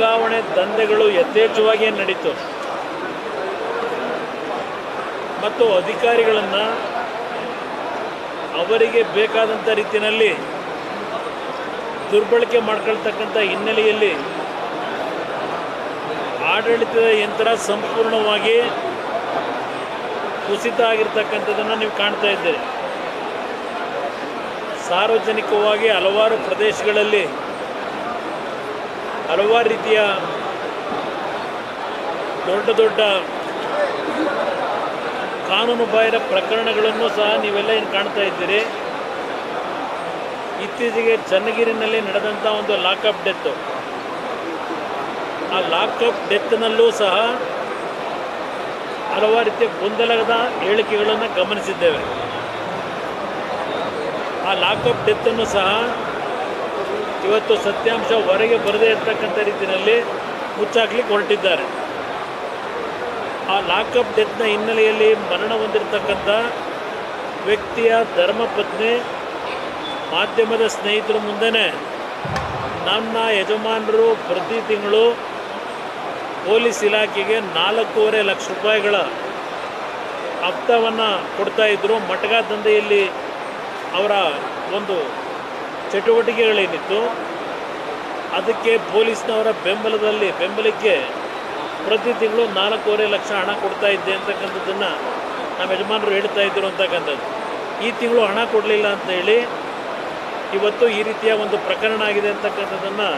ವರ್ಗಾವಣೆ ದಂಧೆಗಳು ಯಥೇಚ್ಛವಾಗಿ ನಡೀತು ಮತ್ತು ಅಧಿಕಾರಿಗಳನ್ನು ಅವರಿಗೆ ಬೇಕಾದಂಥ ರೀತಿಯಲ್ಲಿ ದುರ್ಬಳಕೆ ಮಾಡ್ಕೊಳ್ತಕ್ಕಂಥ ಹಿನ್ನೆಲೆಯಲ್ಲಿ ಆಡಳಿತದ ಯಂತ್ರ ಸಂಪೂರ್ಣವಾಗಿ ಕುಸಿತ ಆಗಿರ್ತಕ್ಕಂಥದ್ದನ್ನು ನೀವು ಕಾಣ್ತಾ ಇದ್ದೀರಿ. ಸಾರ್ವಜನಿಕವಾಗಿ ಹಲವಾರು ಪ್ರದೇಶಗಳಲ್ಲಿ ಹಲವಾರು ರೀತಿಯ ದೊಡ್ಡ ದೊಡ್ಡ ಕಾನೂನು ಬಾಹಿರ ಪ್ರಕರಣಗಳನ್ನು ಸಹ ನೀವೆಲ್ಲ ಏನು ಕಾಣ್ತಾ ಇದ್ದೀರಿ. ಇತ್ತೀಚೆಗೆ ಚನ್ನಗಿರಿನಲ್ಲಿ ನಡೆದಂಥ ಒಂದು ಲಾಕಪ್ ಡೆತ್ತು, ಆ ಲಾಕಪ್ ಡೆತ್ನಲ್ಲೂ ಸಹ ಹಲವಾರು ರೀತಿಯ ಗೊಂದಲದ ಹೇಳಿಕೆಗಳನ್ನು ಗಮನಿಸಿದ್ದೇವೆ. ಆ ಲಾಕಪ್ ಡೆತ್ತನ್ನು ಸಹ ಇವತ್ತು ಸತ್ಯಾಂಶ ಹೊರಗೆ ಬರದೇ ಇರತಕ್ಕಂಥ ರೀತಿಯಲ್ಲಿ ಮುಚ್ಚಾಕ್ಲಿಕ್ಕೆ ಹೊರಟಿದ್ದಾರೆ. ಆ ಲಾಕಪ್ ಡೆತ್ನ ಹಿನ್ನೆಲೆಯಲ್ಲಿ ಮರಣ ಹೊಂದಿರತಕ್ಕಂಥ ವ್ಯಕ್ತಿಯ ಧರ್ಮಪತ್ನಿ ಮಾಧ್ಯಮದ ಸ್ನೇಹಿತರ ಮುಂದೆ ನಮ್ಮ ಯಜಮಾನರು ಪ್ರತಿ ತಿಂಗಳು ಪೊಲೀಸ್ ಇಲಾಖೆಗೆ 4.5 ಲಕ್ಷ ರೂಪಾಯಿಗಳ ಹಪ್ತವನ್ನು ಕೊಡ್ತಾಯಿದ್ರು. ಮಟಕ ದಂಧೆಯಲ್ಲಿ ಅವರ ಒಂದು ಚಟುವಟಿಕೆಗಳೇನಿತ್ತು ಅದಕ್ಕೆ ಪೊಲೀಸ್ನವರ ಬೆಂಬಲಕ್ಕೆ ಪ್ರತಿ ತಿಂಗಳು 4.5 ಲಕ್ಷ ಹಣ ಕೊಡ್ತಾ ಇದ್ದೆ ಅಂತಕ್ಕಂಥದ್ದನ್ನು ನಮ್ಮ ಯಜಮಾನರು ಹೇಳ್ತಾ ಇದ್ದರು ಅಂತಕ್ಕಂಥದ್ದು. ಈ ತಿಂಗಳು ಹಣ ಕೊಡಲಿಲ್ಲ ಅಂತೇಳಿ ಇವತ್ತು ಈ ರೀತಿಯ ಒಂದು ಪ್ರಕರಣ ಆಗಿದೆ ಅಂತಕ್ಕಂಥದ್ದನ್ನು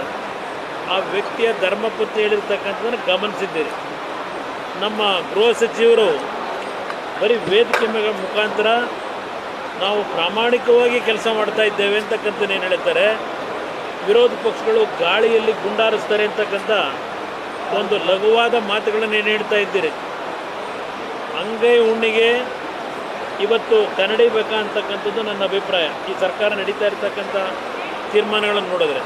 ಆ ವ್ಯಕ್ತಿಯ ಧರ್ಮಪತ್ನಿ ಹೇಳಿರ್ತಕ್ಕಂಥದ್ದನ್ನು ಗಮನಿಸಿದ್ದೀರಿ. ನಮ್ಮ ಗೃಹ ಸಚಿವರು ಬರೀ ವೇದಿಕೆ ಮುಖಾಂತರ ನಾವು ಪ್ರಾಮಾಣಿಕವಾಗಿ ಕೆಲಸ ಮಾಡ್ತಾ ಇದ್ದೇವೆ ಅಂತಕ್ಕಂಥದ್ದು ಏನು ಹೇಳ್ತಾರೆ, ವಿರೋಧ ಪಕ್ಷಗಳು ಗಾಳಿಯಲ್ಲಿ ಗುಂಡಾರಿಸ್ತಾರೆ ಅಂತಕ್ಕಂಥ ಒಂದು ಲಘುವಾದ ಮಾತುಗಳನ್ನು ಏನು ಹೇಳ್ತಾ ಇದ್ದೀರಿ. ಅಂಗೈ ಹುಣ್ಣಿಗೆ ಇವತ್ತು ಕನ್ನಡಿಬೇಕಾ ಅಂತಕ್ಕಂಥದ್ದು ನನ್ನ ಅಭಿಪ್ರಾಯ. ಈ ಸರ್ಕಾರ ನಡೀತಾ ಇರ್ತಕ್ಕಂಥ ತೀರ್ಮಾನಗಳನ್ನು ನೋಡಿದ್ರೆ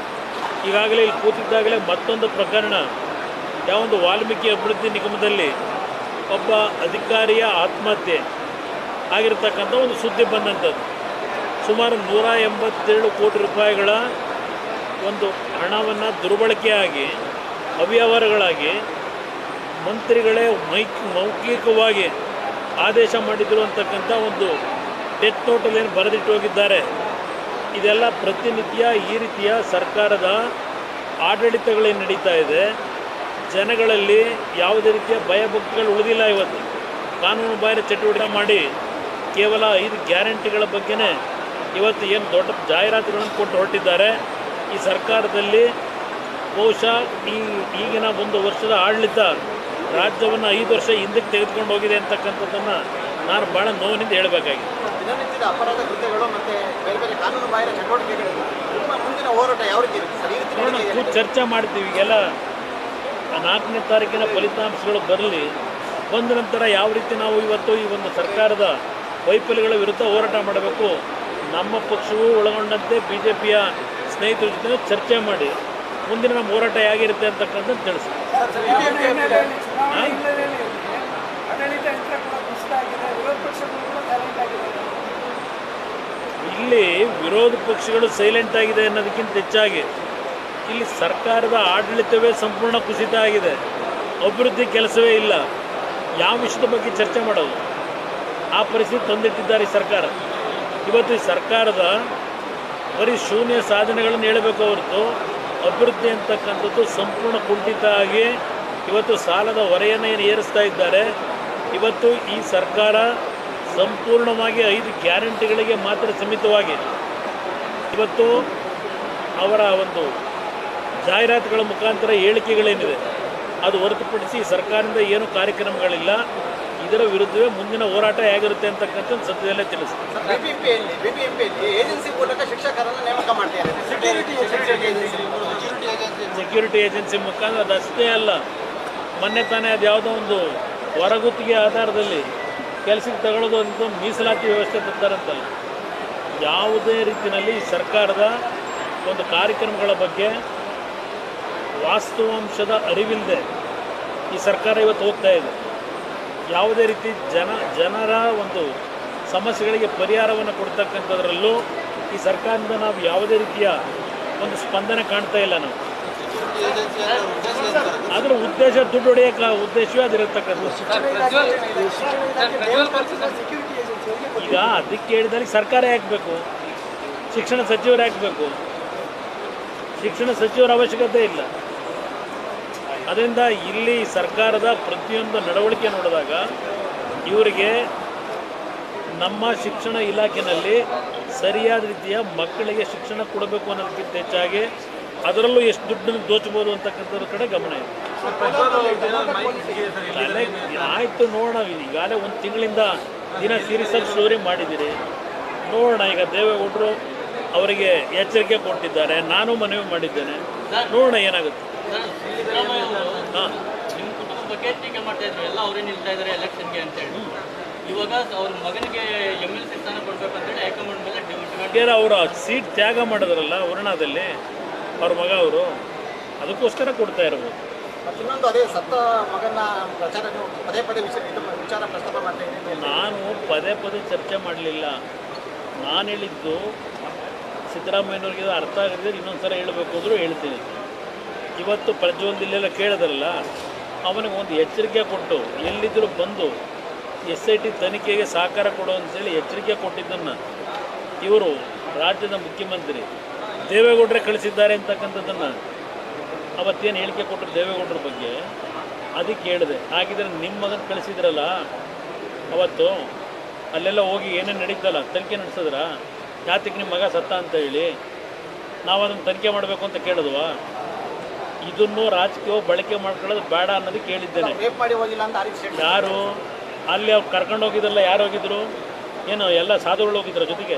ಈಗಾಗಲೇ ಇಲ್ಲಿ ಕೂತಿದ್ದಾಗಲೇ ಮತ್ತೊಂದು ಪ್ರಕರಣ, ಯಾವೊಂದು ವಾಲ್ಮೀಕಿ ಅಭಿವೃದ್ಧಿ ನಿಗಮದಲ್ಲಿ ಒಬ್ಬ ಅಧಿಕಾರಿಯ ಆತ್ಮಹತ್ಯೆ ಆಗಿರ್ತಕ್ಕಂಥ ಒಂದು ಸುದ್ದಿ ಬಂದಂಥದ್ದು. ಸುಮಾರು 187 ಕೋಟಿ ರೂಪಾಯಿಗಳ ಒಂದು ಹಣವನ್ನು ದುರ್ಬಳಕೆಯಾಗಿ ಅವ್ಯವಹಾರಗಳಾಗಿ ಮಂತ್ರಿಗಳೇ ಮೌಖಿಕವಾಗಿ ಆದೇಶ ಮಾಡಿದರು ಅಂತಕ್ಕಂಥ ಒಂದು ಡೆತ್ ನೋಟಲ್ಲಿ ಏನು ಬರೆದಿಟ್ಟು ಹೋಗಿದ್ದಾರೆ. ಇದೆಲ್ಲ ಪ್ರತಿನಿತ್ಯ ಈ ರೀತಿಯ ಸರ್ಕಾರದ ಆಡಳಿತಗಳೇನು ನಡೀತಾ ಇದೆ, ಜನಗಳಲ್ಲಿ ಯಾವುದೇ ರೀತಿಯ ಭಯಭಕ್ತಿಗಳು ಉಳಿದಿಲ್ಲ. ಇವತ್ತು ಕಾನೂನು ಬಾಹಿರ ಚಟುವಟಿಕೆ ಮಾಡಿ ಕೇವಲ 5 ಗ್ಯಾರಂಟಿಗಳ ಬಗ್ಗೆನೇ ಇವತ್ತು ಏನು ದೊಡ್ಡ ಜಾಹೀರಾತುಗಳನ್ನು ಕೊಟ್ಟು ಹೊರಟಿದ್ದಾರೆ. ಈ ಸರ್ಕಾರದಲ್ಲಿ ಬಹುಶಃ ಈಗಿನ ಒಂದು ವರ್ಷದ ಆಡಳಿತ ರಾಜ್ಯವನ್ನು 5 ವರ್ಷ ಹಿಂದಕ್ಕೆ ತೆಗೆದುಕೊಂಡು ಹೋಗಿದೆ ಅಂತಕ್ಕಂಥದ್ದನ್ನು ನಾನು ಭಾಳ ನೋವಿನಿಂದ ಹೇಳಬೇಕಾಗಿದೆ. ದಿನನಿತ್ಯದ ಅಪರಾಧ ಕೃತ್ಯಗಳು ಮತ್ತು ಬೇರೆ ಬೇರೆ ಕಾನೂನು ಬಾಹಿರ ಚಟುವಟಿಕೆಗಳು ನಿಮ್ಮ ಮುಂದಿನ ಹೋರಾಟ ಯಾವ ರೀತಿ ಇರುತ್ತೆ? ಚರ್ಚೆ ಮಾಡ್ತೀವಿ. ಈಗೆಲ್ಲ 4ನೇ ತಾರೀಕಿನ ಫಲಿತಾಂಶಗಳು ಬರಲಿ, ಬಂದ ನಂತರ ಯಾವ ರೀತಿ ನಾವು ಇವತ್ತು ಈ ಒಂದು ಸರ್ಕಾರದ ವೈಫಲ್ಯಗಳ ವಿರುದ್ಧ ಹೋರಾಟ ಮಾಡಬೇಕು, ನಮ್ಮ ಪಕ್ಷವೂ ಒಳಗೊಂಡಂತೆ BJPಯ ಸ್ನೇಹಿತರ ಜೊತೆ ಚರ್ಚೆ ಮಾಡಿ ಮುಂದಿನ ನಮ್ಮ ಹೋರಾಟ ಹೇಗಿರುತ್ತೆ ಅಂತಕ್ಕಂಥದ್ದು ತಿಳಿಸಿ. ಇಲ್ಲಿ ವಿರೋಧ ಪಕ್ಷಗಳು ಸೈಲೆಂಟ್ ಆಗಿದೆ ಅನ್ನೋದಕ್ಕಿಂತ ಹೆಚ್ಚಾಗಿ ಇಲ್ಲಿ ಸರ್ಕಾರದ ಆಡಳಿತವೇ ಸಂಪೂರ್ಣ ಕುಸಿತ ಆಗಿದೆ. ಅಭಿವೃದ್ಧಿ ಕೆಲಸವೇ ಇಲ್ಲ. ಯಾವ ವಿಷಯದ ಬಗ್ಗೆ ಚರ್ಚೆ ಮಾಡೋದು, ಆ ಪರಿಸ್ಥಿತಿ ತಂದಿಟ್ಟಿದ್ದಾರೆ ಈ ಸರ್ಕಾರ. ಇವತ್ತು ಈ ಸರ್ಕಾರದ ಬರೀ ಶೂನ್ಯ ಸಾಧನೆಗಳನ್ನು ಹೇಳಬೇಕು ಹೊರತು ಅಭಿವೃದ್ಧಿ ಅಂತಕ್ಕಂಥದ್ದು ಸಂಪೂರ್ಣ ಕುಂಠಿತ ಆಗಿ ಇವತ್ತು ಸಾಲದ ಹೊರೆಯನ್ನು ಏನು ಏರಿಸ್ತಾ ಇದ್ದಾರೆ. ಇವತ್ತು ಈ ಸರ್ಕಾರ ಸಂಪೂರ್ಣವಾಗಿ 5 ಗ್ಯಾರಂಟಿಗಳಿಗೆ ಮಾತ್ರ ಸೀಮಿತವಾಗಿ ಇವತ್ತು ಅವರ ಒಂದು ಜಾಹೀರಾತುಗಳ ಮುಖಾಂತರ ಹೇಳಿಕೆಗಳೇನಿದೆ ಅದು ಹೊರತುಪಡಿಸಿ ಸರ್ಕಾರದಿಂದ ಏನು ಕಾರ್ಯಕ್ರಮಗಳಿಲ್ಲ. ಇದರ ವಿರುದ್ಧವೇ ಮುಂದಿನ ಹೋರಾಟ ಹೇಗಿರುತ್ತೆ ಅಂತಕ್ಕಂಥದ್ದು ಸದ್ಯದಲ್ಲೇ ತಿಳಿಸ್ತಾರೆ. ಏಜೆನ್ಸಿ ಮೂಲಕ ಶಿಕ್ಷಕರನ್ನು ನೇಮಕ ಮಾಡ್ತಾರೆ. ಸೆಕ್ಯೂರಿಟಿ ಏಜೆನ್ಸಿ ಮುಖಾಂತರ ಅದಷ್ಟೇ ಅಲ್ಲ, ಮೊನ್ನೆ ತಾನೇ ಅದು ಯಾವುದೋ ಒಂದು ಹೊರಗುತ್ತಿಗೆ ಆಧಾರದಲ್ಲಿ ಕೆಲಸಕ್ಕೆ ತಗೊಳ್ಳೋದು ಅಂತ ಮೀಸಲಾತಿ ವ್ಯವಸ್ಥೆ ತರ್ತಾರಂತಲ್ಲ. ಯಾವುದೇ ರೀತಿಯಲ್ಲಿ ಈ ಸರ್ಕಾರದ ಒಂದು ಕಾರ್ಯಕ್ರಮಗಳ ಬಗ್ಗೆ ವಾಸ್ತವಾಂಶದ ಅರಿವಿಲ್ಲದೆ ಈ ಸರ್ಕಾರ ಇವತ್ತು ಹೋಗ್ತಾ ಇದೆ. ಯಾವುದೇ ರೀತಿ ಜನರ ಒಂದು ಸಮಸ್ಯೆಗಳಿಗೆ ಪರಿಹಾರವನ್ನು ಕೊಡ್ತಕ್ಕಂಥದ್ರಲ್ಲೂ ಈ ಸರ್ಕಾರದಿಂದ ನಾವು ಯಾವುದೇ ರೀತಿಯ ಒಂದು ಸ್ಪಂದನೆ ಕಾಣ್ತಾ ಇಲ್ಲ ನಾವು. ಏಜೆನ್ಸಿ ಅಂತ ಉದ್ದೇಶ ಇರ್ತಾರೆ. ಅದರ ಉದ್ದೇಶ ದುಡ್ಡು ಹೊಡೆಯೋಕೆ ಉದ್ದೇಶವೇ ಅದಿರತಕ್ಕಂಥದ್ದು. ಈಗ ಅದಕ್ಕೆ ಹೇಳಿದಲ್ಲಿ ಸರ್ಕಾರ ಹಾಕಬೇಕು, ಶಿಕ್ಷಣ ಸಚಿವರು ಹಾಕಬೇಕು. ಶಿಕ್ಷಣ ಸಚಿವರ ಅವಶ್ಯಕತೆ ಇಲ್ಲ. ಅದರಿಂದ ಇಲ್ಲಿ ಸರ್ಕಾರದ ಪ್ರತಿಯೊಂದು ನಡವಳಿಕೆ ನೋಡಿದಾಗ ಇವರಿಗೆ ನಮ್ಮ ಶಿಕ್ಷಣ ಇಲಾಖೆಯಲ್ಲಿ ಸರಿಯಾದ ರೀತಿಯ ಮಕ್ಕಳಿಗೆ ಶಿಕ್ಷಣ ಕೊಡಬೇಕು ಅನ್ನೋದಕ್ಕಿಂತ ಹೆಚ್ಚಾಗಿ ಅದರಲ್ಲೂ ಎಷ್ಟು ದುಡ್ಡನ್ನು ದೋಚಬಹುದು ಅಂತಕ್ಕಂಥದ್ರ ಕಡೆ ಗಮನ ಇದೆ. ಆಯಿತು, ನೋಡೋಣ. ಈಗಾಗಲೇ ಒಂದು ತಿಂಗಳಿಂದ ದಿನ ಸೀರಿಯಸ್ಸಾಗಿ ಸ್ಟೋರಿ ಮಾಡಿದ್ದೀರಿ. ನೋಡೋಣ. ಈಗ ದೇವೇಗೌಡರು ಅವರಿಗೆ ಎಚ್ಚರಿಕೆ ಕೊಟ್ಟಿದ್ದಾರೆ, ನಾನು ಮನವಿ ಮಾಡಿದ್ದೇನೆ. ನೋಡೋಣ ಏನಾಗುತ್ತೆ. ಹಾಂ, ನಿಮ್ಮ ಕುಟುಂಬ ಬಗ್ಗೆ ಟೀಕೆ ಮಾಡ್ತಾ ಇದ್ರು, ಎಲ್ಲ ಅವರೇ ನಿಲ್ತಾ ಇದ್ದಾರೆ ಎಲೆಕ್ಷನ್ಗೆ ಅಂತೇಳಿ. ಇವಾಗ ಅವ್ರ ಮಗನಿಗೆ MLC ಸ್ಥಾನ ಕೊಡ್ಬೇಕಂತೇಳಿ ಹೈಕಮಾಂಡ್ ಮೇಲೆ ಡಿಮಾಂಡ್. ಏನೋ ಅವರ ಸೀಟ್ ತ್ಯಾಗ ಮಾಡಿದ್ರಲ್ಲ ವರ್ಣದಲ್ಲಿ, ಅವ್ರ ಮಗ ಅವರು, ಅದಕ್ಕೋಸ್ಕರ ಕೊಡ್ತಾ ಇರ್ಬೋದು. ಮತ್ತು ಇನ್ನೊಂದು ಅದೇ ಸತ್ತ ಮಗನ ಪ್ರಚಾರ ನೀವು ಪದೇ ಪದೇ ವಿಚಾರ ಪ್ರಸ್ತಾಪ ಮಾಡ್ತಾ ಇದ್ದೀನಿ. ನಾನು ಪದೇ ಪದೇ ಚರ್ಚೆ ಮಾಡಲಿಲ್ಲ. ನಾನು ಹೇಳಿದ್ದು ಸಿದ್ದರಾಮಯ್ಯನವ್ರಿಗೆ ಅರ್ಥ ಆಗಿದ್ರೆ ಇನ್ನೊಂದು ಸಲ ಹೇಳಬೇಕು ಅಂದರೂ ಹೇಳ್ತೀನಿ. ಇವತ್ತು ಪ್ರಜ್ವಲ್ದಿಲ್ಲೆಲ್ಲ ಕೇಳಿದ್ರಲ್ಲ, ಅವನಿಗೆ ಒಂದು ಎಚ್ಚರಿಕೆ ಕೊಟ್ಟು ಎಲ್ಲಿದ್ದರೂ ಬಂದು SIT ತನಿಖೆಗೆ ಸಹಕಾರ ಕೊಡು ಅಂತೇಳಿ ಎಚ್ಚರಿಕೆ ಕೊಟ್ಟಿದ್ದನ್ನು ಇವರು ರಾಜ್ಯದ ಮುಖ್ಯಮಂತ್ರಿ ದೇವೇಗೌಡರೇ ಕಳಿಸಿದ್ದಾರೆ ಅಂತಕ್ಕಂಥದ್ದನ್ನು ಅವತ್ತೇನು ಹೇಳಿಕೆ ಕೊಟ್ಟರು ದೇವೇಗೌಡರ ಬಗ್ಗೆ, ಅದಕ್ಕೆ ಹೇಳಿದೆ. ಹಾಗಿದ್ರೆ ನಿಮ್ಮ ಮಗನ ಕಳಿಸಿದ್ರಲ್ಲ ಅವತ್ತು, ಅಲ್ಲೆಲ್ಲ ಹೋಗಿ ಏನೇನು ನಡೀತಲ್ಲ ತನಿಖೆ ನಡೆಸಿದ್ರ, ಯಾತಕ್ಕೆ ನಿಮ್ಮ ಮಗ ಸತ್ತ ಅಂತ ಹೇಳಿ ನಾವು ಅದನ್ನು ತನಿಖೆ ಮಾಡಬೇಕು ಅಂತ ಕೇಳಿದ್ವಾ? ಇದನ್ನು ರಾಜಕೀಯ ಬಳಕೆ ಮಾಡ್ಕೊಳ್ಳೋದು ಬೇಡ ಅನ್ನೋದಕ್ಕೆ ಹೇಳಿದ್ದೇನೆ. ರೇಪ್ ಮಾಡಿ ಹೋಗಿಲ್ಲ ಅಂತ ಆರೀಫ್ ಯಾರು ಅಲ್ಲಿ ಅವ್ರು ಕರ್ಕೊಂಡು ಹೋಗಿದ್ರಲ್ಲ, ಯಾರು ಹೋಗಿದ್ರು? ಏನು ಎಲ್ಲ ಸಾಧುಗಳು ಹೋಗಿದ್ರು ಜೊತೆಗೆ?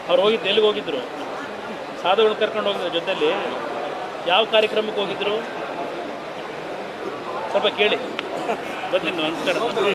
ಅವ್ರು ಹೋಗಿದ್ದು ಎಲ್ಲಿಗೆ ಹೋಗಿದ್ರು? ಸಾಧುಗಳು ಕರ್ಕೊಂಡು ಹೋಗಿದ್ರು ಜೊತೆಯಲ್ಲಿ. ಯಾವ ಕಾರ್ಯಕ್ರಮಕ್ಕೆ ಹೋಗಿದ್ರು? ಸ್ವಲ್ಪ ಕೇಳಿ. ಬರ್ತೀನಿ, ನಮಸ್ಕಾರ.